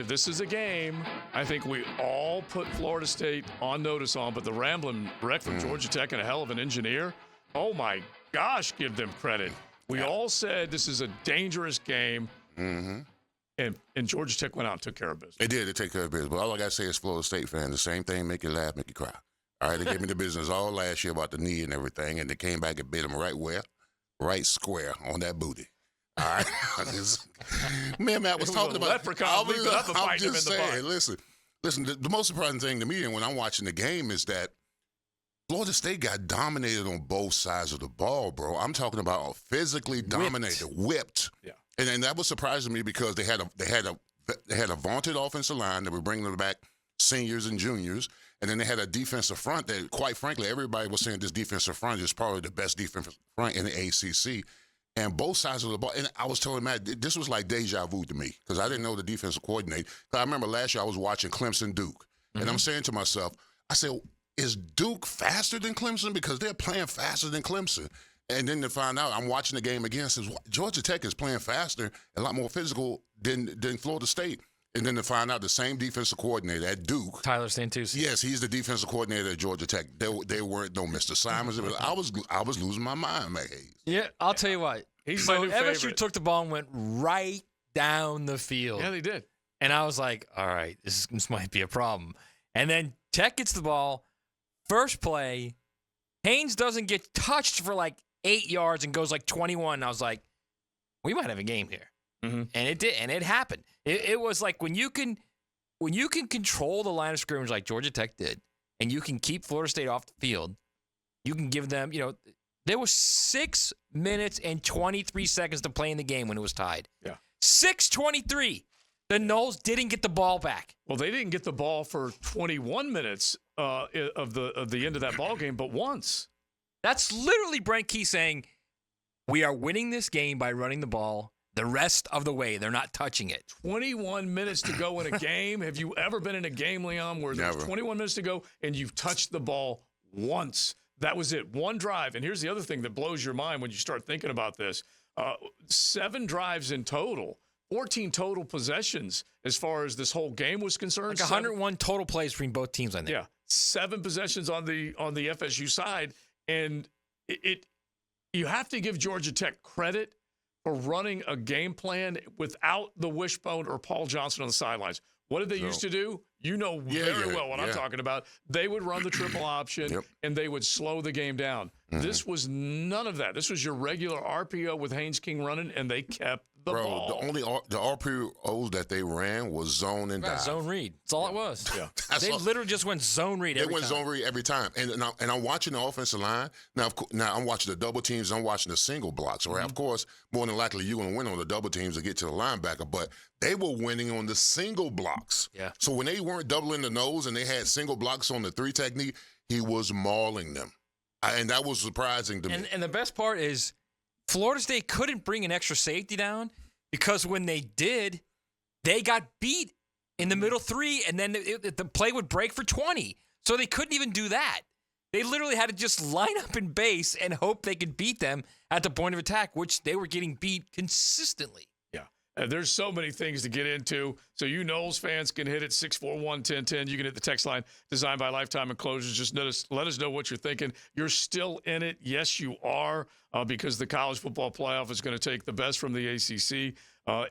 if this is a game, I think we all put Florida State on notice on, but the rambling wreck from Georgia Tech and a hell of an engineer, oh my gosh, give them credit. We all said this is a dangerous game, and Georgia Tech went out and took care of business. They did. They take care of business. But all I got to say is Florida State fans, the same thing, make you laugh, make you cry. All right, they gave me the business all last year about the knee and everything, and they came back and bit them right where? Right square on that booty. All right. Man, I was talking about. I'm just saying. Listen. The most surprising thing to me, and when I'm watching the game, is that Florida State got dominated on both sides of the ball, bro. I'm talking about physically dominated, whipped. Yeah. And that was surprising me because they had a vaunted offensive line that were bringing them back seniors and juniors, and then they had a defensive front that, quite frankly, everybody was saying this defensive front is probably the best defensive front in the ACC. And both sides of the ball. And I was telling Matt, this was like deja vu to me because I didn't know the defensive coordinator. Because I remember last year I was watching Clemson-Duke. And I'm saying to myself, I said, is Duke faster than Clemson? Because they're playing faster than Clemson. And then to find out, I'm watching the game again, says Georgia Tech is playing faster, a lot more physical than Florida State. And then to find out the same defensive coordinator at Duke. Tyler Santucci. Yes, he's the defensive coordinator at Georgia Tech. They weren't no Mr. Simons. I was losing my mind, man. Yeah, I'll tell you what. So FSU took the ball and went right down the field. Yeah, they did. And I was like, all right, this might be a problem. And then Tech gets the ball. First play, Haynes doesn't get touched for like 8 yards and goes like 21. And I was like, we might have a game here. And it did, and it happened. It was like when you can control the line of scrimmage like Georgia Tech did, and you can keep Florida State off the field, you can give them, there was 6 minutes and 23 seconds to play in the game when it was tied. Yeah. 6:23. The Noles didn't get the ball back. Well, they didn't get the ball for 21 minutes of the end of that ball game, but once. That's literally Brent Key saying, we are winning this game by running the ball. The rest of the way, they're not touching it. 21 minutes to go in a game. Have you ever been in a game, Leon, where there's 21 minutes to go and you've touched the ball once? That was it. One drive. And here's the other thing that blows your mind when you start thinking about this. 7 drives in total, 14 total possessions as far as this whole game was concerned. Like 101 total plays between both teams, I think. Yeah, 7 possessions on the FSU side. And you have to give Georgia Tech credit for running a game plan without the wishbone or Paul Johnson on the sidelines. What did they used to do? You know very well what I'm talking about. They would run the triple option, and they would slow the game down. This was none of that. This was your regular RPO with Haynes King running, and they kept the ball. The RPOs that they ran was zone and dive. Zone read. That's all it was. Yeah. They literally just went zone read every time. They went zone read every time. And I'm watching the offensive line. Now I'm watching the double teams. I'm watching the single blocks. Where, of course, more than likely you're going to win on the double teams to get to the linebacker. But they were winning on the single blocks. Yeah. So when they weren't doubling the nose and they had single blocks on the 3 technique, he was mauling them. And that was surprising to me. And the best part is Florida State couldn't bring an extra safety down because when they did, they got beat in the middle 3, and then the play would break for 20. So they couldn't even do that. They literally had to just line up in base and hope they could beat them at the point of attack, which they were getting beat consistently. There's so many things to get into. So you Noles fans can hit it 641-1010. You can hit the text line designed by Lifetime Enclosures. Just let us know what you're thinking. You're still in it. Yes, you are, because the college football playoff is going to take the best from the ACC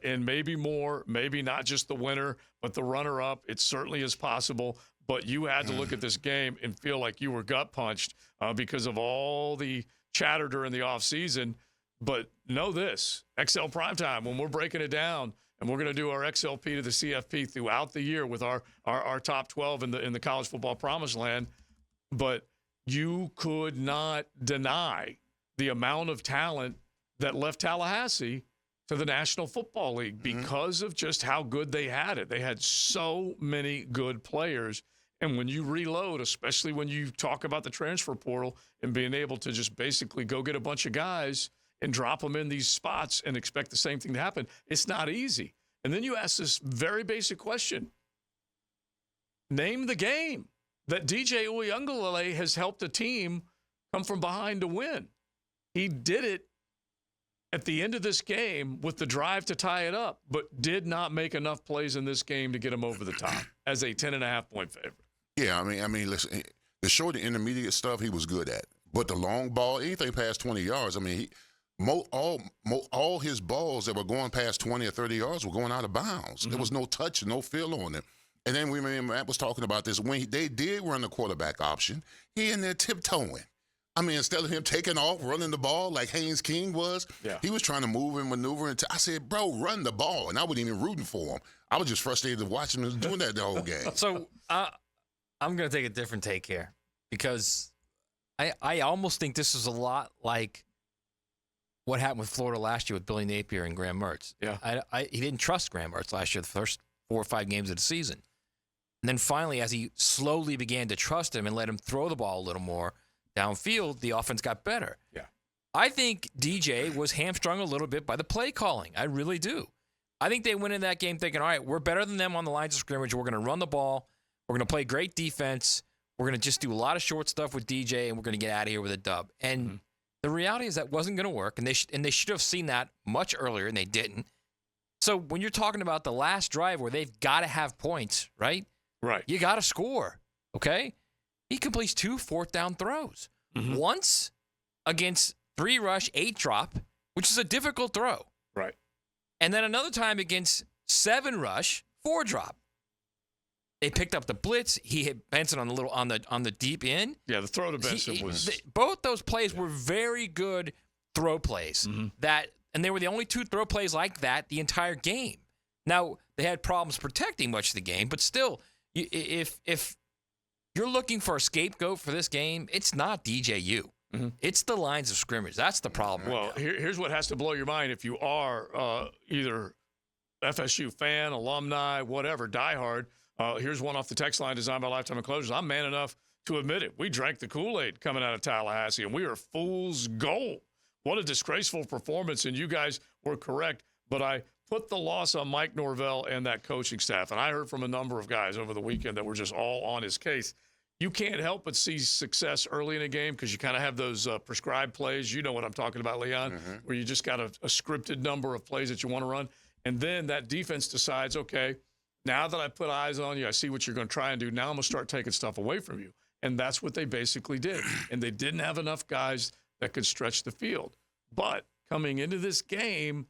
and maybe more, maybe not just the winner, but the runner-up. It certainly is possible. But you had to look at this game and feel like you were gut punched because of all the chatter during the offseason. But know this, XL Primetime, when we're breaking it down, and we're going to do our XLP to the CFP throughout the year with our top 12 in the college football promised land, but you could not deny the amount of talent that left Tallahassee to the National Football League because of just how good they had it. They had so many good players. And when you reload, especially when you talk about the transfer portal and being able to just basically go get a bunch of guys and drop them in these spots and expect the same thing to happen, it's not easy. And then you ask this very basic question. Name the game that DJ Uyunglele has helped a team come from behind to win. He did it at the end of this game with the drive to tie it up, but did not make enough plays in this game to get them over the top as a 10.5-point favorite. Yeah, I mean, listen, the short and intermediate stuff he was good at, but the long ball, anything past 20 yards, I mean, all his balls that were going past 20 or 30 yards were going out of bounds. There was no touch, no feel on them. And then Matt was talking about this when they did run the quarterback option, he in there tiptoeing. I mean, instead of him taking off, running the ball like Haynes King was, he was trying to move and maneuver. I said, bro, run the ball. And I wasn't even rooting for him. I was just frustrated watching him doing that the whole game. So I'm going to take a different take here because I almost think this is a lot like what happened with Florida last year with Billy Napier and Graham Mertz. Yeah. He didn't trust Graham Mertz last year, the first 4 or 5 games of the season. And then finally, as he slowly began to trust him and let him throw the ball a little more downfield, the offense got better. Yeah. I think DJ was hamstrung a little bit by the play calling. I really do. I think they went in that game thinking, all right, we're better than them on the lines of scrimmage. We're going to run the ball. We're going to play great defense. We're going to just do a lot of short stuff with DJ, and we're going to get out of here with a dub. And the reality is that wasn't going to work, and they should have seen that much earlier, and they didn't. So when you're talking about the last drive where they've got to have points, right? Right. You got to score, okay? He completes 2 fourth-down throws. Once against 3 rush, 8 drop, which is a difficult throw. Right. And then another time against 7 rush, 4 drop. They picked up the blitz. He hit Benson on the deep end. Yeah, the throw to Benson was. Both those plays were very good throw plays. And they were the only 2 throw plays like that the entire game. Now they had problems protecting much of the game, but still, if you're looking for a scapegoat for this game, it's not DJU. It's the lines of scrimmage. That's the problem. Well, here's what has to blow your mind if you are either FSU fan, alumni, whatever, diehard. Here's one off the text line designed by Lifetime Enclosures. I'm man enough to admit it. We drank the Kool-Aid coming out of Tallahassee, and we are fool's gold. What a disgraceful performance, and you guys were correct. But I put the loss on Mike Norvell and that coaching staff, and I heard from a number of guys over the weekend that were just all on his case. You can't help but see success early in a game because you kind of have those prescribed plays. You know what I'm talking about, Leon, where you just got a scripted number of plays that you want to run. And then that defense decides, okay, now that I put eyes on you, I see what you're going to try and do. Now I'm going to start taking stuff away from you. And that's what they basically did. And they didn't have enough guys that could stretch the field. But coming into this game,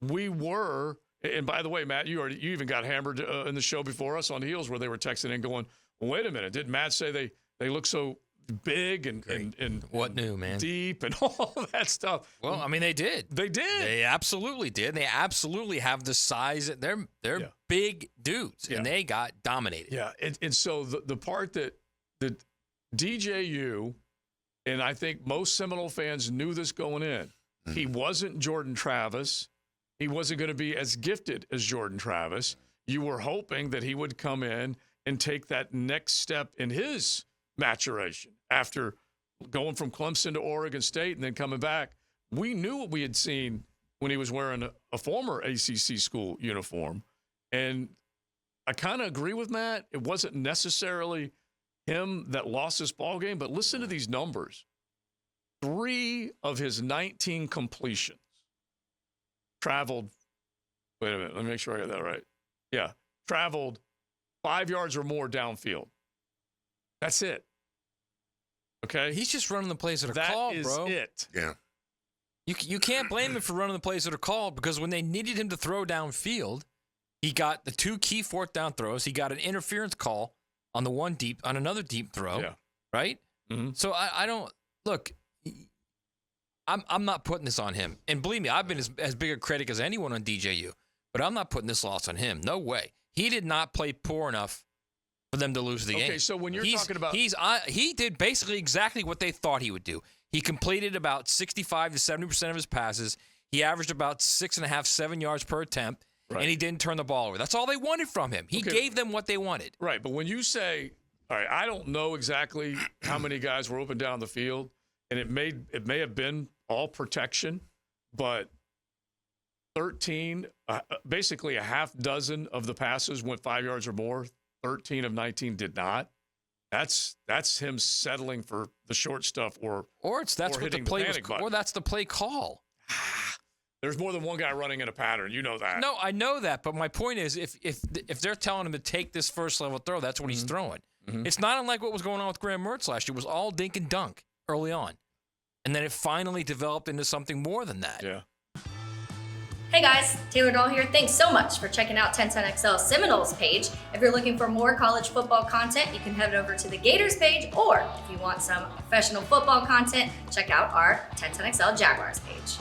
we were, and by the way, Matt, you even got hammered in the show before us on Heels where they were texting in going, well, wait a minute, didn't Matt say they look so big and what new, man? Deep and all that stuff? Well, I mean, they did. They did. They absolutely did. They absolutely have the size. They're big dudes, and they got dominated. Yeah, and so the part that DJU, and I think most Seminole fans knew this going in, he wasn't Jordan Travis. He wasn't going to be as gifted as Jordan Travis. You were hoping that he would come in and take that next step in his maturation after going from Clemson to Oregon State and then coming back. We knew what we had seen when he was wearing a former ACC school uniform. And I kind of agree with Matt. It wasn't necessarily him that lost this ball game, but listen to these numbers. 3 of his 19 completions traveled, wait a minute, let me make sure I got that right. Yeah, traveled 5 yards or more downfield. That's it. Okay? He's just running the plays that are called, bro. That is it. Yeah. You can't blame him for running the plays that are called because when they needed him to throw downfield, he got the 2 key fourth down throws. He got an interference call on another deep throw, right? So I don't look. I'm not putting this on him, and believe me, I've been as big a critic as anyone on DJU, but I'm not putting this loss on him. No way. He did not play poor enough for them to lose the game. Okay, so when you're talking about he did basically exactly what they thought he would do. He completed about 65 to 70% of his passes. He averaged about 6.5, 7 yards per attempt. And he didn't turn the ball over. That's all they wanted from him. He gave them what they wanted. Right, but when you say, all right, I don't know exactly how many guys were open down the field, and it may have been all protection, but 13, basically a half dozen of the passes went 5 yards or more. 13 of 19 did not. That's him settling for the short stuff, or that's what the play was, or that's the play call. There's more than one guy running in a pattern. You know that. No, I know that, but my point is, if they're telling him to take this first level throw, that's what he's throwing. It's not unlike what was going on with Graham Mertz last year. It was all dink and dunk early on, and then it finally developed into something more than that. Yeah. Hey guys, Taylor Dahl here. Thanks so much for checking out 1010XL Seminoles page. If you're looking for more college football content, you can head over to the Gators page, or if you want some professional football content, check out our 1010XL Jaguars page.